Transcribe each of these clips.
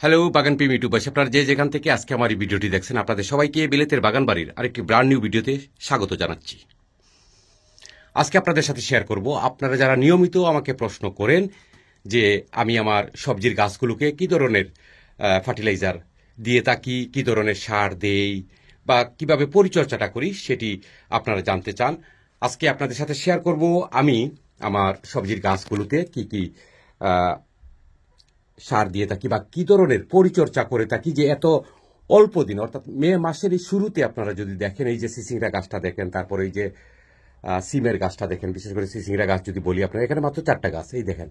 Hello বাগান প্রেমী YouTubers, আপনারা যে যেখান থেকে আজকে আমার এই ভিডিওটি দেখছেন, আপনাদের সবাইকে বিলেতের বাগান বাড়ির আরেকটি ব্র্যান্ড নিউ ভিডিওতে স্বাগত জানাচ্ছি। আজকে আপনাদের সাথে শেয়ার করব, আপনারা যারা নিয়মিত আমাকে প্রশ্ন করেন যে আমি আমার সবজির গাছগুলোকে কী ধরনের ফার্টিলাইজার দিয়ে থাকি, কী ধরনের সার দেই বা কিভাবে পরিচর্যাটা করি, সেটি আপনারা জানতে চান। আজকে আপনাদের সাথে শেয়ার করব আমি আমার সবজির গাছগুলোতে কি কি সার দিয়ে থাকি বা কি ধরনের পরিচর্যা করে থাকি, যে এত অল্প দিন অর্থাৎ মে মাসের এই শুরুতে আপনারা যদি দেখেন, এই যে সিসিংরা গাছটা দেখেন, তারপরে এই যে সিমের গাছটা দেখেন, বিশেষ করে সিসিংরা গাছ যদি বলি আপনারা, এখানে মাত্র 4টা গাছ, এই দেখেন,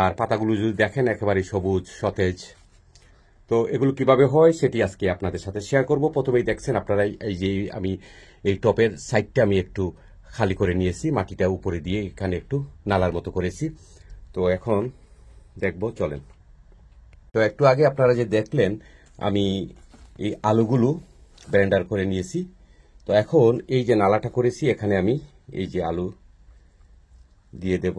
আর পাতাগুলো যদি দেখেন একেবারে সবুজ সতেজ। তো এগুলো কিভাবে হয় সেটি আজকে আপনাদের সাথে শেয়ার করব। প্রথমেই দেখছেন আপনারা এই যে আমি এই টপের সাইডটা আমি একটু খালি করে নিয়েছি, মাটিটা উপরে দিয়ে এখানে একটু নালার মতো করেছি। তো এখন দেখব, চলেন। তো একটু আগে আপনারা যে দেখলেন আমি এই আলুগুলো ব্লেন্ডার করে নিয়েছি। তো এখন এই যে নালাটা করেছি, এখানে আমি এই যে আলু দিয়ে দেব।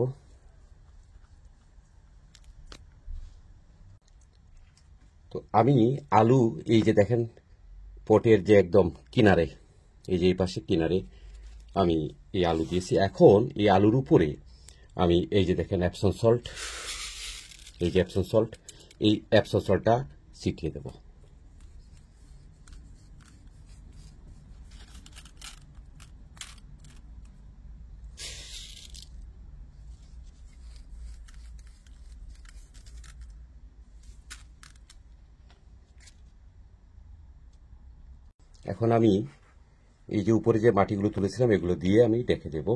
তো আমি আলু এই যে দেখেন পটের যে একদম কিনারে, এই যে এই পাশে কিনারে আমি এই আলু দিয়েছি। এখন এই আলুর উপরে আমি এই যে দেখেন এপসম সল্ট, এই যে এপসম সল্ট, এই এপসম সল্টটা ছিটিয়ে দেব। এখন আমি এই যে উপরে যে মাটিগুলো তুলেছিলাম এগুলো দিয়ে আমি ঢেকে দেব।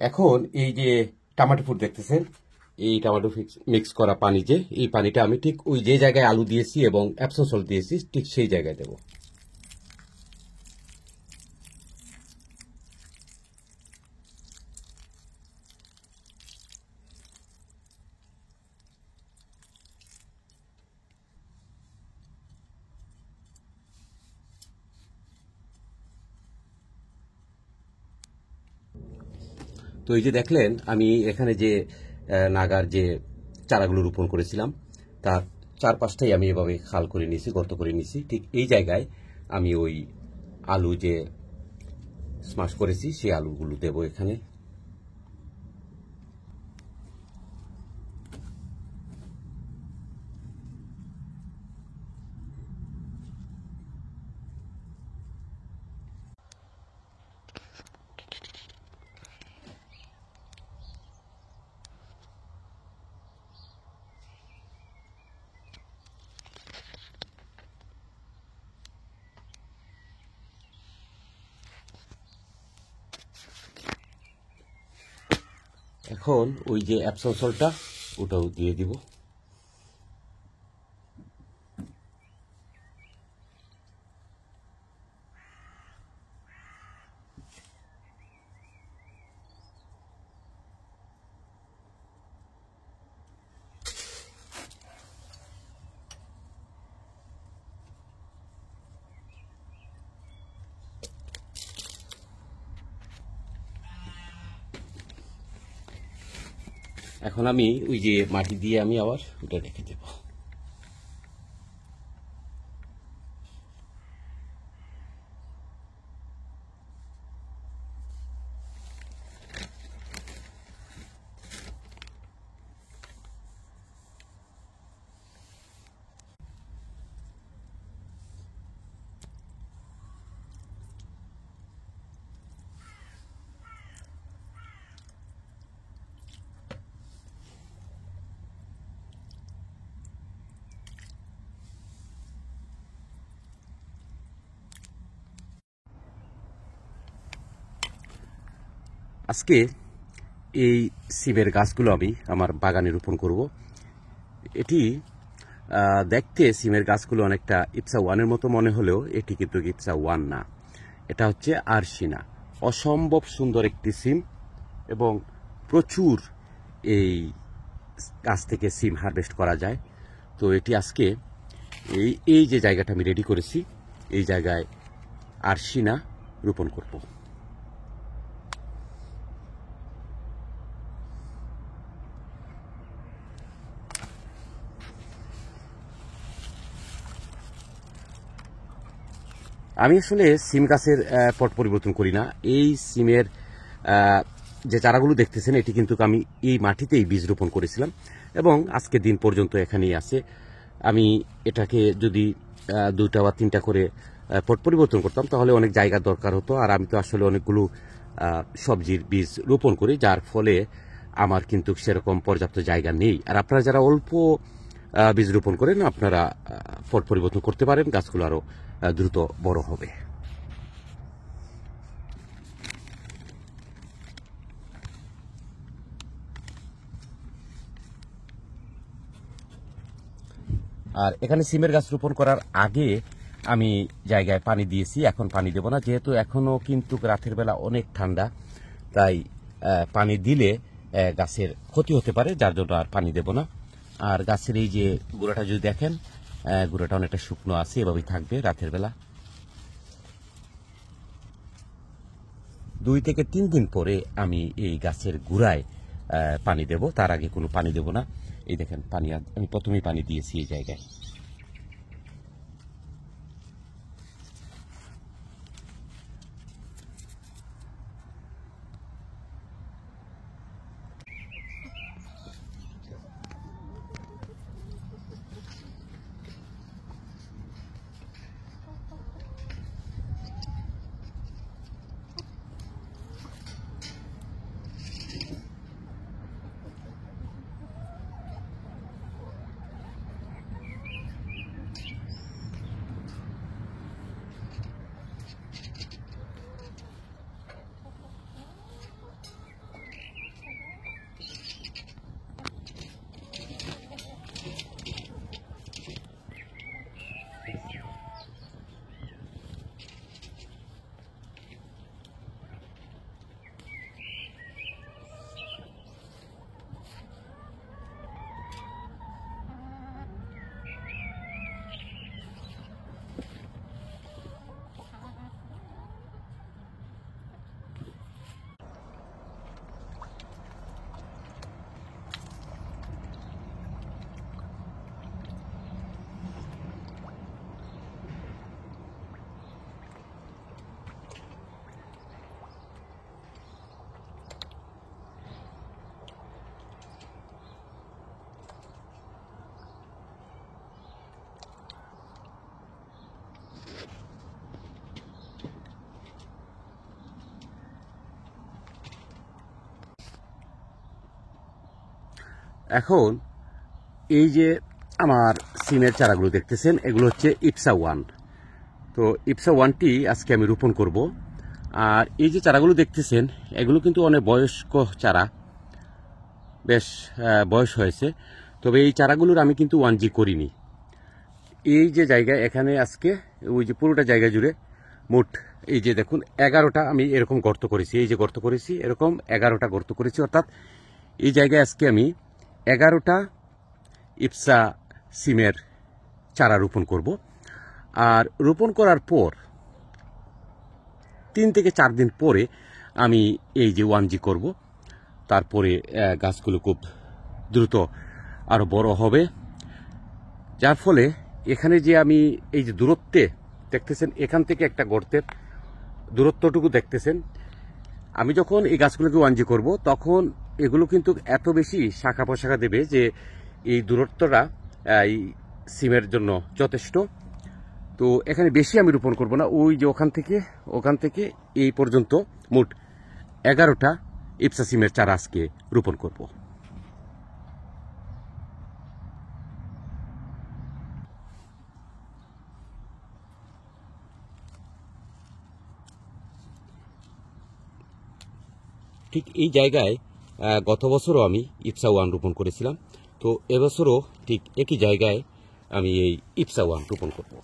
এখন এই যে টমেটো ফুড দেখতেছেন, এই টমেটো মিক্স করা পানি, যে এই পানিটা আমি ঠিক ওই যে জায়গায় আলু দিয়েছি এবং এপসম সল্ট দিয়েছি ঠিক সেই জায়গায় দেব। তো এই যে দেখলেন আমি এখানে যে নাগার যে চারাগুলো রোপণ করেছিলাম তার চারপাশটাই আমি এভাবে খাল করে নিয়েছি, গর্ত করে নিয়েছি। ঠিক এই জায়গায় আমি ওই আলু যে স্মাশ করেছি সেই আলুগুলো দেবো এখানে। এখন ওই যে এপসম সল্টটা ওটাও দিয়ে দিব। এখন আমি ওই যে মাটি দিয়ে আমি আবার ওটা রেখে দেব। আজকে এই সিমের গাছগুলো আমি আমার বাগানে রোপণ করব। এটি দেখতে সিমের গাছগুলো অনেকটা ইপসা ওয়ানের মতো মনে হলেও এটি কিন্তু ইপসা ওয়ান না, এটা হচ্ছে আরশিনা। অসম্ভব সুন্দর একটি সিম এবং প্রচুর এই গাছ থেকে সিম হারভেস্ট করা যায়। তো এটি আজকে এই যে জায়গাটা আমি রেডি করেছি, এই জায়গায় আরশিনা রোপণ করব। আমি আসলে সিম গাছের পট পরিবর্তন করি না। এই সিমের যে চারাগুলো দেখতেছেন এটি কিন্তু আমি এই মাটিতেই বীজ রোপণ করেছিলাম এবং আজকে দিন পর্যন্ত এখানেই আছে। আমি এটাকে যদি 2টা বা 3টা করে পট পরিবর্তন করতাম তাহলে অনেক জায়গা দরকার হতো, আর আমি তো আসলে অনেকগুলো সবজির বীজ রোপণ করি, যার ফলে আমার কিন্তু সেরকম পর্যাপ্ত জায়গা নেই। আর আপনারা যারা অল্প বীজ রোপণ করেন আপনারা পট পরিবর্তন করতে পারেন, গাছগুলো আরও দ্রুত বড় হবে। আর এখানে সিমের গাছ রোপণ করার আগে আমি জায়গায় পানি দিয়েছি, এখন পানি দেব না, যেহেতু এখনও কিন্তু রাতের বেলা অনেক ঠান্ডা, তাই পানি দিলে গাছের ক্ষতি হতে পারে, যার জন্য আর পানি দেব না। আর গাছের এই যে গোড়াটা যদি দেখেন, গোড়াটা অনেকটা শুকনো আছে, এভাবেই থাকবে রাতের বেলা। 2 থেকে 3 দিন পরে আমি এই গাছের গোড়ায় পানি দেব, তার আগে কোনো পানি দেব না। এই দেখেন পানি আমি প্রথমেই পানি দিয়েছি এই জায়গায়। এখন এই যে আমার সিমের চারাগুলো দেখতেছেন এগুলো হচ্ছে ইপসা ওয়ান। তো ইপসা ওয়ানটি আজকে আমি রোপণ করব। আর এই যে চারাগুলো দেখতেছেন এগুলো কিন্তু অনেক বয়স্ক চারা, বেশ বয়স হয়েছে, তবে এই চারাগুলোর আমি কিন্তু 1G করিনি। এই যে জায়গায় এখানে আজকে ওই যে পুরোটা জায়গা জুড়ে মোট এই যে দেখুন 11টা আমি এরকম গর্ত করেছি, এই যে গর্ত করেছি এরকম 11টা গর্ত করেছি, অর্থাৎ এই জায়গায় আজকে আমি 11টা ইপসা সিমের চারা রোপণ করব। আর রোপণ করার পর 3 থেকে 4 দিন পরে আমি এই যে 1G করব, তারপরে গাছগুলো খুব দ্রুত আরও বড় হবে, যার ফলে এখানে যে আমি এই যে দূরত্বে দেখতেছেন এখান থেকে একটা গর্তের দূরত্বটুকু দেখতেছেন, আমি যখন এই গাছগুলোকে 1G করব তখন এগুলো কিন্তু এত বেশি শাখা প্রশাখা দেবে যে এই দূরত্বটা এই সিমের জন্য যথেষ্ট। তো এখানে বেশি আমি রোপণ করব না, ওই যে ওখান থেকে এই পর্যন্ত মোট 11টা ইপসা সিমের চারা আজকে রোপণ করব। ঠিক এই জায়গায় গত বছরও আমি ইপসা ওয়ান রোপণ করেছিলাম, তো এবছরও ঠিক একই জায়গায় আমি এই ইপসা ওয়ান রোপণ করব।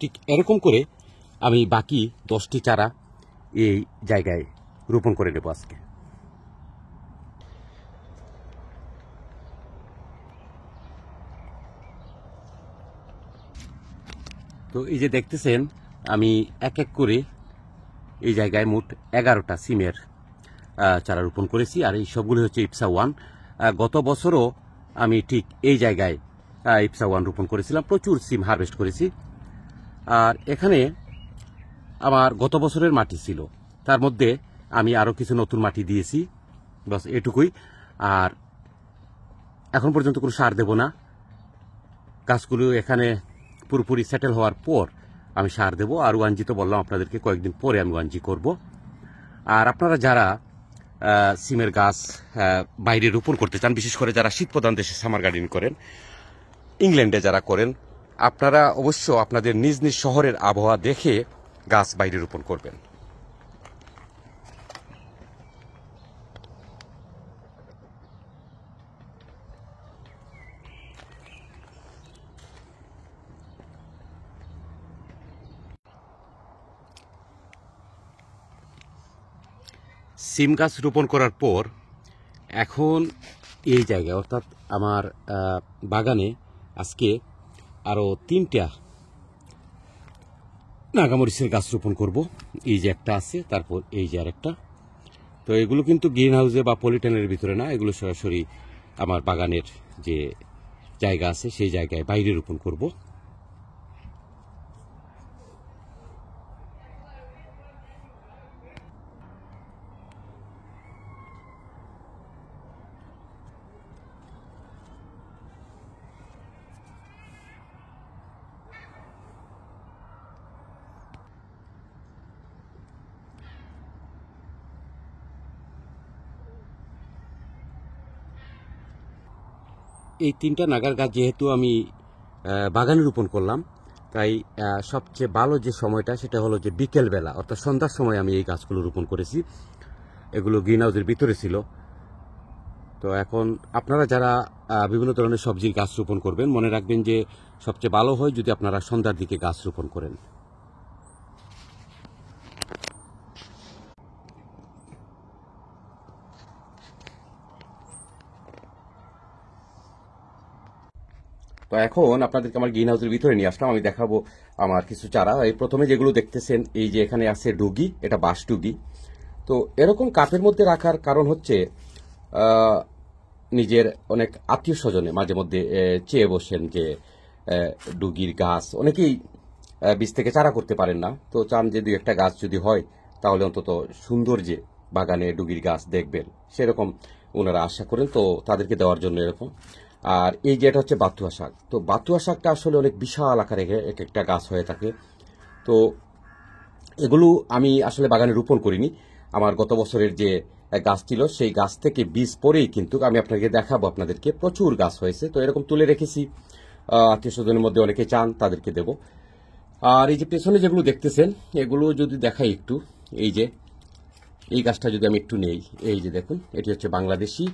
ঠিক এরকম করে আমি বাকি 10টি চারা এই জায়গায় রোপণ করে নেব আজকে। তো এই যে দেখতেছেন আমি এক এক করে এই জায়গায় মোট 11টা সিমের চারা রোপণ করেছি, আর এই সবগুলো হচ্ছে ইপসা ওয়ান। গত বছরও আমি ঠিক এই জায়গায় ইপসা ওয়ান রোপণ করেছিলাম, প্রচুর সিম হারভেস্ট করেছি। আর এখানে আমার গত বছরের মাটি ছিল, তার মধ্যে আমি আরও কিছু নতুন মাটি দিয়েছি, বাস এটুকুই। আর এখন পর্যন্ত কোনো সার দেব না, গাছগুলো এখানে পুরোপুরি সেটেল হওয়ার পর আমি সার দেব। আর ওয়ানজি তো বললাম আপনাদেরকে কয়েকদিন পরে আমি ওয়ানজি করব। আর আপনারা যারা সিমের গাছ বাইরে রোপণ করতে চান, বিশেষ করে যারা শীতপ্রধান দেশে সামার গার্ডেনিং করেন, ইংল্যান্ডে যারা করেন, আপনারা অবশ্য আপনাদের নিজ নিজ শহরের আবহাওয়া দেখে গাছ বাইরে রোপণ করবেন। সিম গাছ রোপণ করার পর এখন এই জায়গায় অর্থাৎ আমার বাগানে আজকে আরও 3টা নাগামরিচের গাছ রোপণ করব। এই যে একটা আছে, তারপর এই যে আরেকটা। তো এগুলো কিন্তু গ্রিন হাউসে বা পলিটেনের ভিতরে না, এগুলো সরাসরি আমার বাগানের যে জায়গা আছে সেই জায়গায় বাইরে রোপণ করব। এই 3টা নাগার গাছ যেহেতু আমি বাগানে রোপণ করলাম, তাই সবচেয়ে ভালো যে সময়টা সেটা হলো যে বিকেলবেলা, অর্থাৎ সন্ধ্যার সময় আমি এই গাছগুলো রোপণ করেছি। এগুলো গ্রিন হাউসের ভিতরে ছিল। তো এখন আপনারা যারা বিভিন্ন ধরনের সবজির গাছ রোপণ করবেন, মনে রাখবেন যে সবচেয়ে ভালো হয় যদি আপনারা সন্ধ্যার দিকে গাছ রোপণ করেন। তো এখন আপনাদেরকে আমার গ্রিন হাউসের ভিতরে নিয়ে আসলাম, আমি দেখাবো আমার কিছু চারা। এই প্রথমে যেগুলো দেখতেছেন, এই যে এখানে আছে ডুগি, এটা বাঁশ ডুগি। তো এরকম কাপের মধ্যে রাখার কারণ হচ্ছে নিজের অনেক আত্মীয় স্বজনে মাঝে মধ্যে চেয়ে বসেন যে ডুগির গাছ, অনেকেই বীজ থেকে চারা করতে পারেন না, তো চান যে 2-1টা গাছ যদি হয় তাহলে অন্তত সুন্দর যে বাগানে ডুগির গাছ দেখবেন, সেরকম ওনারা আশা করেন, তো তাদেরকে দেওয়ার জন্য এরকম। আর এই যে এটা হচ্ছে বাতুয়া শাক। তো বাতুয়া শাকটা আসলে অনেক বিশাল আকারে এক একটা গাছ হয়ে থাকে। তো এগুলো আমি আসলে বাগানে রোপণ করিনি, আমার গত বছরের যে গাছ ছিল সেই গাছ থেকে বীজ পরেই কিন্তু আমি আপনাকে দেখাবো, আপনাদেরকে প্রচুর গাছ হয়েছে। তো এরকম তুলে রেখেছি, আত্মীয় স্বজনের মধ্যে অনেকে চান তাদেরকে দেব। আর এই যে পেছনে যেগুলো দেখতেছেন, এগুলো যদি দেখাই একটু, এই যে এই গাছটা যদি আমি একটু নেই, এই যে দেখুন, এটি হচ্ছে বাংলাদেশি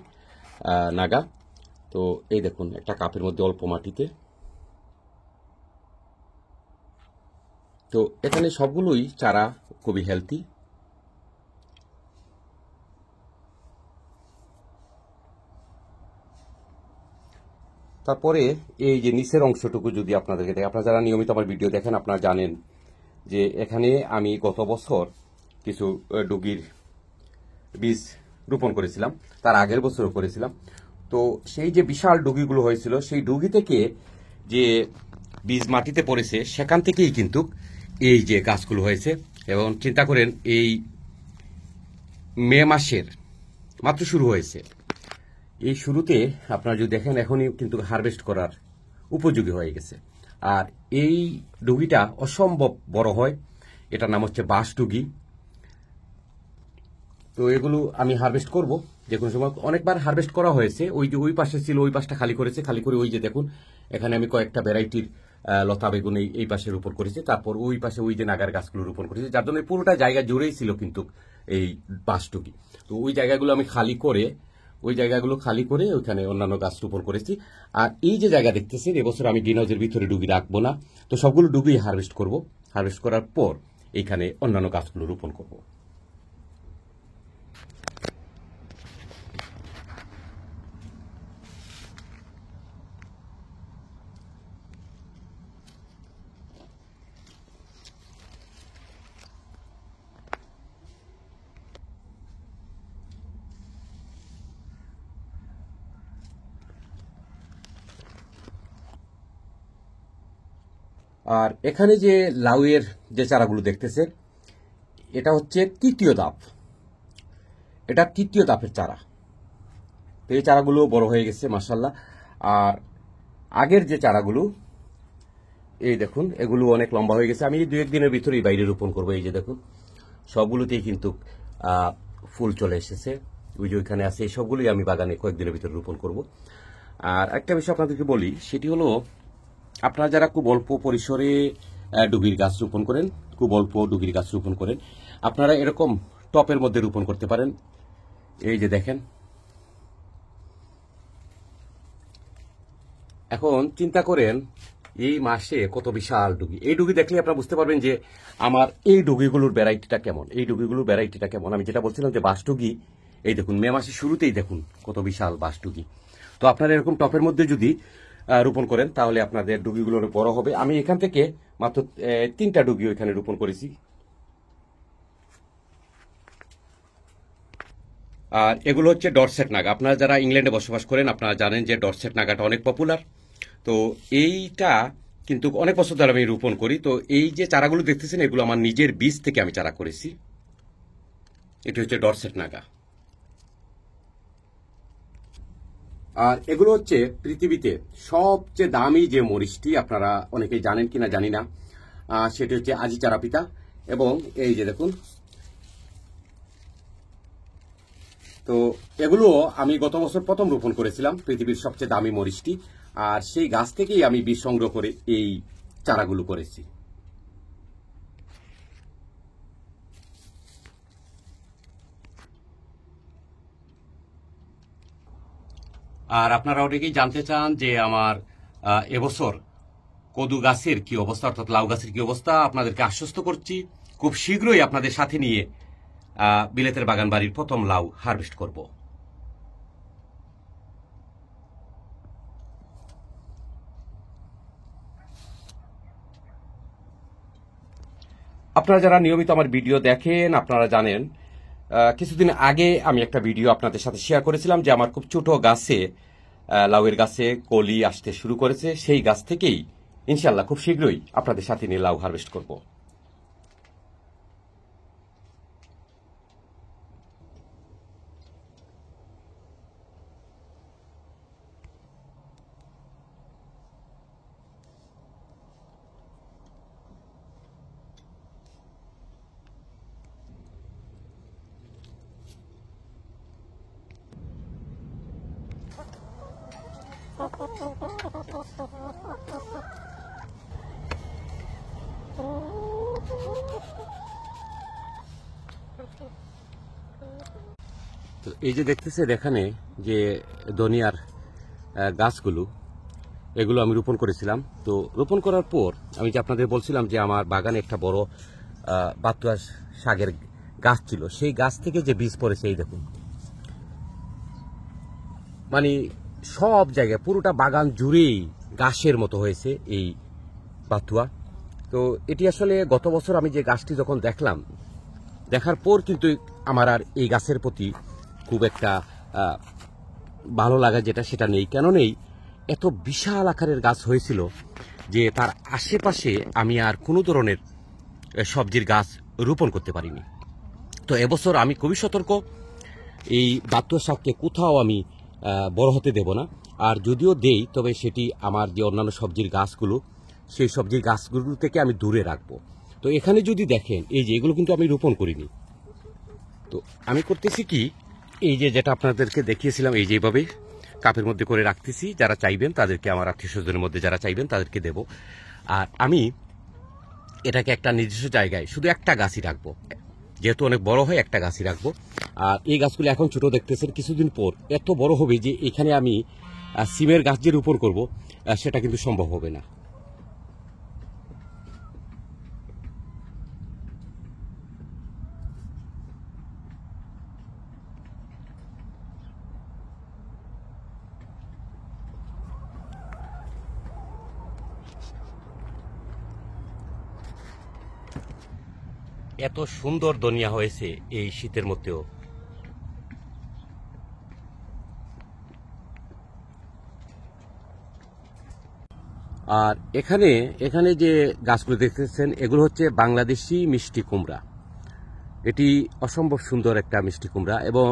নাগা। তো এই দেখুন একটা কাপের মধ্যে অল্প মাটিতে। তো এখানে সবগুলোই চারা খুবই হেলদি। তারপরে এই যে নিচের অংশটুকু যদি আপনাদেরকে দেখে, আপনারা যারা নিয়মিত আমার ভিডিও দেখেন আপনারা জানেন যে এখানে আমি গত বছর কিছু ডুগির বীজ রোপণ করেছিলাম, তার আগের বছরও করেছিলাম। তো সেই যে বিশাল ডুগিগুলো হয়েছিল, সেই ডুগি থেকে যে বীজ মাটিতে পড়েছে সেখান থেকেই কিন্তু এই যে গাছগুলো হয়েছে। এবং চিন্তা করেন এই মে মাসের মাত্র শুরু হয়েছে, এই শুরুতে আপনারা যদি দেখেন এখনই কিন্তু হারভেস্ট করার উপযোগী হয়ে গেছে। আর এই ডুগিটা অসম্ভব বড় হয়, এটার নাম হচ্ছে বাঁশ ডুগি। তো এগুলো আমি হারভেস্ট করব, যে কোনো সময় অনেকবার হারভেস্ট করা হয়েছে। ওই যে ওই পাশে ছিল, ওই পাশটা খালি করেছে, খালি করে ওই যে দেখুন এখানে আমি কয়েকটা ভ্যারাইটির লতা বেগুন এই পাশে রোপণ করেছি। তারপর ওই পাশে ওই যে নাগার গাছগুলো রোপণ করেছি, যার জন্য পুরোটা জায়গা জুড়েই ছিল কিন্তু এই বাঁশটুকি। তো ওই জায়গাগুলো আমি খালি করে ওইখানে অন্যান্য গাছ রোপণ করেছি। আর এই যে জায়গা দেখতেছেন, এবছর আমি গ্রিন হাউসের ভিতরে ডুগি রাখবো না, তো সবগুলো ডুগি হারভেস্ট করব। হারভেস্ট করার পর এইখানে অন্যান্য গাছগুলো রোপণ করব। আর এখানে যে লাউয়ের যে চারাগুলো দেখতেছেন, এটা হচ্ছে তৃতীয় ধাপ, এটা তৃতীয় ধাপের চারা। তো এই চারাগুলো বড় হয়ে গেছে মাশাআল্লাহ। আর আগের যে চারাগুলো এই দেখুন, এগুলো অনেক লম্বা হয়ে গেছে। আমি এই 2-1 দিনের ভিতরেই বাইরে রোপণ করবো। এই যে দেখুন সবগুলোতেই কিন্তু ফুল চলে এসেছে। ওই যে ওইখানে আছে, এই সবগুলোই আমি বাগানে কয়েকদিনের ভিতরে রোপণ করব। আর একটা বিষয় আপনাদেরকে বলি, সেটি হলো আপনারা যারা খুব অল্প পরিসরে ডুগির গাছ রোপণ করেন, খুব অল্প ডুগির গাছ রোপণ করেন, আপনারা এরকম টপের মধ্যে রোপণ করতে পারেন। এই যে দেখেন, এখন চিন্তা করেন এই মাসে কত বিশাল ডুগি। এই ডুগি দেখলে আপনারা বুঝতে পারবেন যে আমার এই ডুগিগুলোর ভ্যারাইটিটা কেমন, এই ডুগিগুলোর ভ্যারাইটিটা কেমন। আমি যেটা বলছিলাম যে বাঁশডুগি, এই দেখুন মে মাসের শুরুতেই দেখুন কত বিশাল বাঁশডুগি। তো আপনারা এরকম টপের মধ্যে যদি রোপণ করেন তাহলে আপনাদের ডুগিগুলো বড় হবে। আমি এখান থেকে মাত্র 3টা ডুগি ওইখানে রোপণ করেছি। আর এগুলো হচ্ছে ডরসেট নাগা। আপনারা যারা ইংল্যান্ডে বসবাস করেন আপনারা জানেন যে ডরসেট নাগাটা অনেক পপুলার। তো এইটা কিন্তু অনেক বছর ধরে আমি রোপণ করি। তো এই যে চারাগুলো দেখতেছেন, এগুলো আমার নিজের বীজ থেকে আমি চারা করেছি। এটি হচ্ছে ডরসেট নাগা। আর এগুলো হচ্ছে পৃথিবীতে সবচেয়ে দামি যে মরিচটি, আপনারা অনেকেই জানেন কিনা জানি না, সেটি হচ্ছে আজি চারাপিতা। এবং এই যে দেখুন, তো এগুলো আমি গত বছর প্রথম রোপণ করেছিলাম, পৃথিবীর সবচেয়ে দামি মরিচটি। আর সেই গাছ থেকেই আমি বীজ সংগ্রহ করে এই চারাগুলো করেছি। আর আপনারা অনেকেই জানতে চান যে আমার এবছর কদু গাছের কি অবস্থা, অর্থাৎ লাউ গাছের কি অবস্থা। আপনাদেরকে আশ্বস্ত করছি, খুব শীঘ্রই আপনাদের সাথে নিয়ে বিলেতের বাগান বাড়ির প্রথম লাউ হারভেস্ট করব। আপনারা যারা নিয়মিত আমার ভিডিও দেখেন আপনারা জানেন, কিছুদিন আগে আমি একটা ভিডিও আপনাদের সাথে শেয়ার করেছিলাম যে আমার খুব ছোট গাছে লাউয়ের গাছে কলি আসতে শুরু করেছে। সেই গাছ থেকেই ইনশাল্লাহ খুব শীঘ্রই আপনাদের সাথে নিয়ে লাউ হারভেস্ট করব। তো এই যে দেখতেছেন এখানে যে ধনিয়ার গাছগুলো, এগুলো আমি রোপণ করেছিলাম। তো রোপণ করার পর আমি যে আপনাদের বলছিলাম যে আমার বাগানে একটা বড় বাতুয়া শাকের গাছ ছিল, সেই গাছ থেকে যে বীজ পড়েছে এই দেখুন, মানে সব জায়গায় পুরোটা বাগান জুড়েই গাছের মতো হয়েছে এই বাতুয়া। তো এটি আসলে গত বছর আমি যে গাছটি যখন দেখলাম, দেখার পর কিন্তু আমার আর এই গাছের প্রতি খুব একটা ভালো লাগা যেটা সেটা নেই। কেন নেই? এত বিশাল আকারের গাছ হয়েছিল যে তার আশেপাশে আমি আর কোনো ধরনের সবজির গাছ রোপণ করতে পারিনি। তো এবছর আমি খুবই সতর্ক, এই বাতুয়া শাককে কোথাও আমি বড় হতে দেব না। আর যদিও দেই তবে সেটি আমার যে অন্যান্য সবজির গাছগুলো, সেই সবজির গাছগুলো থেকে আমি দূরে রাখবো। তো এখানে যদি দেখেন এই যে এগুলো কিন্তু আমি রোপণ করিনি। তো আমি করতেছি কি, এই যে যেটা আপনাদেরকে দেখিয়েছিলাম, এই যেভাবে কাপের মধ্যে করে রাখতেছি, যারা চাইবেন তাদেরকে, আমার আত্মীয় স্বজনের মধ্যে যারা চাইবেন তাদেরকে দেব। আর আমি এটাকে একটা নির্দিষ্ট জায়গায় শুধু একটা গাছই রাখবো, যেহেতু অনেক বড় হয় একটা গাছই রাখবো। আর এই গাছগুলো এখন ছোট দেখতেছেন, কিছুদিন পর এত বড় হবে যে এখানে আমি সিমের গাছ যে রোপণ করবো সেটা কিন্তু সম্ভব হবে না। এত সুন্দর দুনিয়া হয়েছে এই শীতের মধ্যেও। আর এখানে এখানে যে গাছগুলো দেখতেছেন এগুলো হচ্ছে বাংলাদেশি মিষ্টি কুমড়া। এটি অসম্ভব সুন্দর একটা মিষ্টি কুমড়া, এবং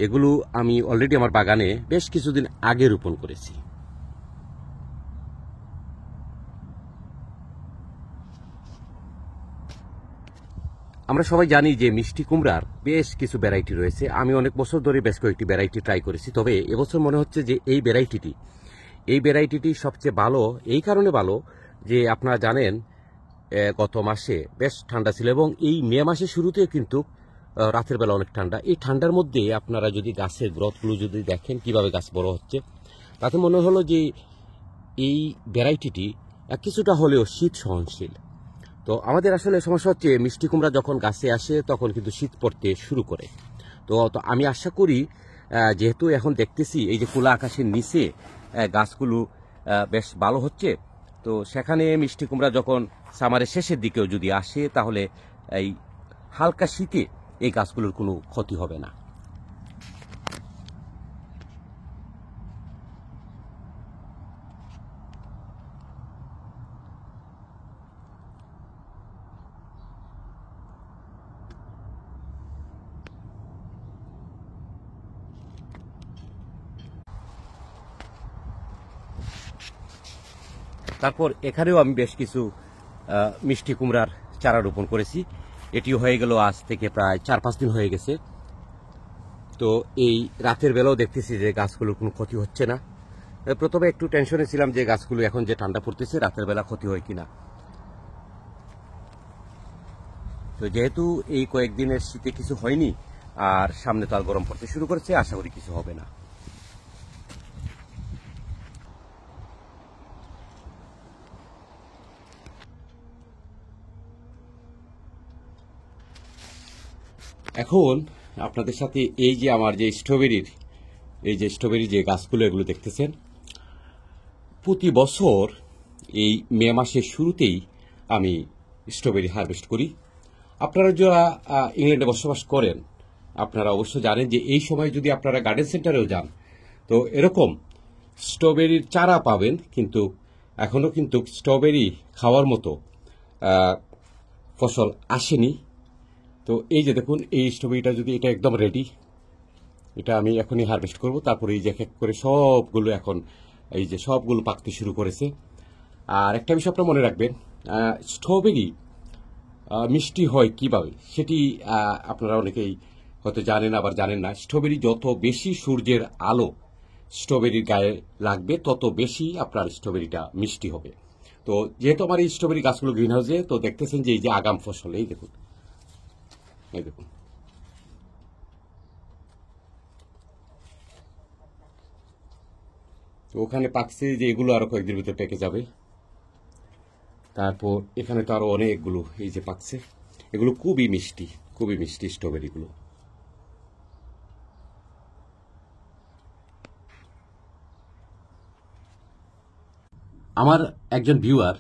এগুলো আমি অলরেডি আমার বাগানে বেশ কিছুদিন আগে রোপণ করেছি। আমরা সবাই জানি যে মিষ্টি কুমড়ার বেশ কিছু ভ্যারাইটি রয়েছে। আমি অনেক বছর ধরে বেশ কয়েকটি ভ্যারাইটি ট্রাই করেছি, তবে এবছর মনে হচ্ছে যে এই ভ্যারাইটিটি সবচেয়ে ভালো। এই কারণে ভালো যে আপনারা জানেন গত মাসে বেশ ঠান্ডা ছিল, এবং এই মে মাসের শুরুতেও কিন্তু রাতের বেলা অনেক ঠান্ডা। এই ঠান্ডার মধ্যে আপনারা যদি গাছের গ্রোথগুলো যদি দেখেন কিভাবে গাছ বড় হচ্ছে, তাতে মনে হলো যে এই ভ্যারাইটিটি কিছুটা হলেও শীত সহনশীল। তো আমাদের আসলে সমস্যা হচ্ছে মিষ্টি কুমড়া যখন গাছে আসে তখন কিন্তু শীত পড়তে শুরু করে। তো আমি আশা করি, যেহেতু এখন দেখতেছি এই যে খোলা আকাশের নিচে গাছগুলো বেশ ভালো হচ্ছে, তো সেখানে মিষ্টি কুমড়া যখন সামারের শেষের দিকেও যদি আসে তাহলে এই হালকা শীতে এই গাছগুলোর কোনো ক্ষতি হবে না। তারপর এখানেও আমি বেশ কিছু মিষ্টি কুমড়ার চারা রোপণ করেছি। এটিও হয়ে গেল আজ থেকে প্রায় 4-5 দিন হয়ে গেছে। তো এই রাতের বেলাও দেখতেছি যে গাছগুলোর কোনো ক্ষতি হচ্ছে না। প্রথমে একটু টেনশনে ছিলাম যে গাছগুলো এখন যে ঠান্ডা পড়তেছে রাতের বেলা ক্ষতি হয় কিনা। তো যেহেতু এই কয়েকদিনের শীতে কিছু হয়নি, আর সামনে তো আর গরম পড়তে শুরু করেছে, আশা করি কিছু হবে না। এখন আপনাদের সাথে এই যে আমার যে স্ট্রবেরি যে গাছগুলো এগুলো দেখতেছেন, প্রতি বছর এই মে মাসের শুরুতেই আমি স্ট্রবেরি হারভেস্ট করি। আপনারা যারা ইংল্যান্ডে বসবাস করেন আপনারা অবশ্য জানেন যে এই সময় যদি আপনারা গার্ডেন সেন্টারেও যান তো এরকম স্ট্রবেরির চারা পাবেন, কিন্তু এখনো কিন্তু স্ট্রবেরি খাওয়ার মতো ফসল আসেনি। তো এই যে দেখুন এই স্ট্রবেরিটা যদি এটা একদম রেডি, এটা আমি এখনই হারভেস্ট করব। তারপরে এই যে এক এক করে সবগুলো এখন এই যে সবগুলো পাকতে শুরু করেছে। আর একটা বিষয় আপনারা মনে রাখবেন, স্ট্রবেরি মিষ্টি হয় কিভাবে সেটি আপনারা অনেকেই হয়তো জানেন আবার জানেন না। স্ট্রবেরি যত বেশি সূর্যের আলো স্ট্রবেরির গায়ে লাগবে তত বেশি আপনার স্ট্রবেরিটা মিষ্টি হবে। তো যেহেতু আমার এই স্ট্রবেরি গাছগুলো গ্রিন হাউসে, তো দেখতেছেন যে এই যে আগাম ফসল, এই দেখুন এই দেখুন। তো ওখানে পাকছে যে এগুলো আরো কয়েকদিনের ভিতরে পেকে যাবে। তারপর এখানে তো আরো অনেকগুলো এই যে পাকছে, এগুলো খুবই মিষ্টি স্ট্রবেরিগুলো। আমার একজন ভিউয়ার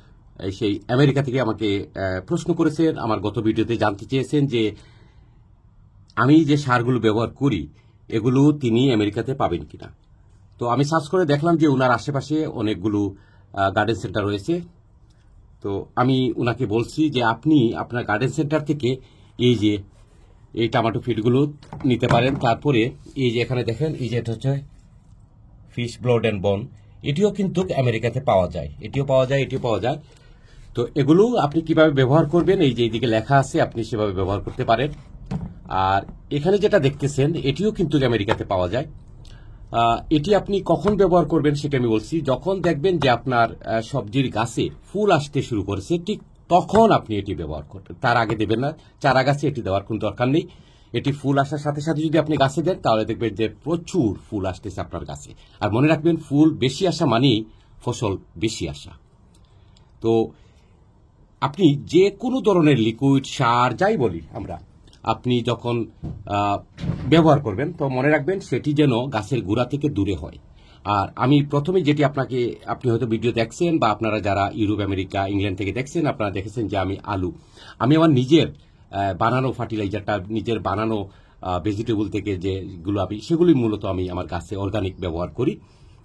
সেই আমেরিকা থেকে আমাকে প্রশ্ন করেছেন, আমার গত ভিডিওতে জানতে চেয়েছেন যে আমি যে সারগুলো ব্যবহার করি এগুলো তিনি আমেরিকাতে পাবেন কিনা। তো আমি সার্চ করে দেখলাম যে ওনার আশেপাশে অনেকগুলো গার্ডেন সেন্টার রয়েছে। তো আমি ওনাকে বলছি যে আপনি আপনার গার্ডেন সেন্টার থেকে এই যে এই টমেটো ফিডগুলো নিতে পারেন। তারপরে এই যে এখানে দেখেন এই যে এটা হচ্ছে ফিশ ব্লাড অ্যান্ড বোন, এটিও কিন্তু আমেরিকাতে পাওয়া যায়, এটিও পাওয়া যায়। তো এগুলো আপনি কিভাবে ব্যবহার করবেন এই যে এইদিকে লেখা আছে, আপনি সেভাবে ব্যবহার করতে পারেন। আর এখানে যেটা দেখতেছেন এটিও কিন্তু আমেরিকাতে পাওয়া যায়। এটি আপনি কখন ব্যবহার করবেন সেটা আমি বলছি। যখন দেখবেন যে আপনার সবজির গাছে ফুল আসতে শুরু করেছে, ঠিক তখন আপনি এটি ব্যবহার করবেন, তার আগে দেবেন না। চারা গাছে এটি দেওয়ার কোনো দরকার নেই। এটি ফুল আসার সাথে সাথে যদি আপনি গাছে দেন তাহলে দেখবেন যে প্রচুর ফুল আসতেছে আপনার গাছে। আর মনে রাখবেন, ফুল বেশি আসা মানেই ফসল বেশি আসা। তো আপনি যে কোনো ধরনের লিকুইড সার যাই বলি আমরা, আপনি যখন ব্যবহার করবেন তো মনে রাখবেন সেটি যেন গাছের গোড়া থেকে দূরে হয়। আর আমি প্রথমে যেটি আপনি হয়তো ভিডিও দেখছেন, বা আপনারা যারা ইউরোপ, আমেরিকা, ইংল্যান্ড থেকে দেখছেন, আপনারা দেখেছেন যে আমি আমার নিজের বানানো ফার্টিলাইজারটা, নিজের বানানো ভেজিটেবল থেকে যেগুলো সেগুলি মূলত আমি আমার গাছে অর্গানিক ব্যবহার করি।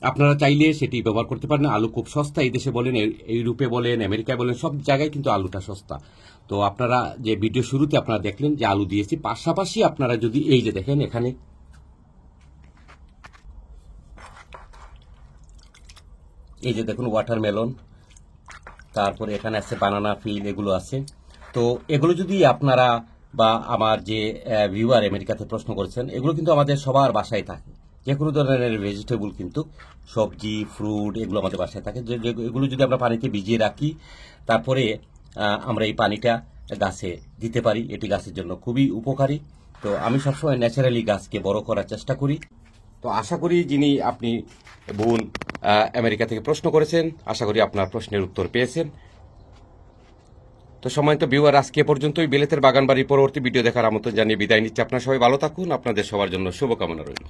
আপনারা চাইলে সেটি ব্যবহার করতে পারেন। আলু খুব সস্তা, এই দেশে বলেন, ইউরোপে বলেন, আমেরিকায় বলেন, সব জায়গায় কিন্তু আলুটা সস্তা। তো আপনারা যে ভিডিও শুরুতে আপনারা দেখলেন যে আলু দিয়েছি, পাশাপাশি আপনারা যদি এই যে দেখেন এখানে এই যে দেখুন ওয়াটারমেলন, তারপরে এখানে আছে বানানা ফিল, এগুলো আছে। তো এগুলো যদি আপনারা বা আমার যে ভিউয়ার আমেরিকাতে প্রশ্ন করেছেন, এগুলো কিন্তু আমাদের সবার বাসায় থাকে। যে কোনো ধরনের ভেজিটেবল কিন্তু, সবজি, ফ্রুট, এগুলো আমাদের বাসায় থাকে। এগুলো যদি আমরা পানিতে ভিজিয়ে রাখি, তারপরে আমরা এই পানিটা গাছে দিতে পারি, এটি গাছের জন্য খুবই উপকারী। তো আমি সবসময় ন্যাচারালি গাছকে বড় করার চেষ্টা করি। তো আশা করি যিনি আপনি বোন আমেরিকা থেকে প্রশ্ন করেছেন, আশা করি আপনার প্রশ্নের উত্তর পেয়েছেন। তো সম্মানিত ভিউয়ার, আজকে পর্যন্তই। বেলেতের বাগানবাড়ির পরবর্তী ভিডিও দেখার আমন্ত্রণ জানিয়ে বিদায় নিচ্ছি। আপনারা সবাই ভালো থাকুন। আপনাদের সবার জন্য শুভকামনা রইল।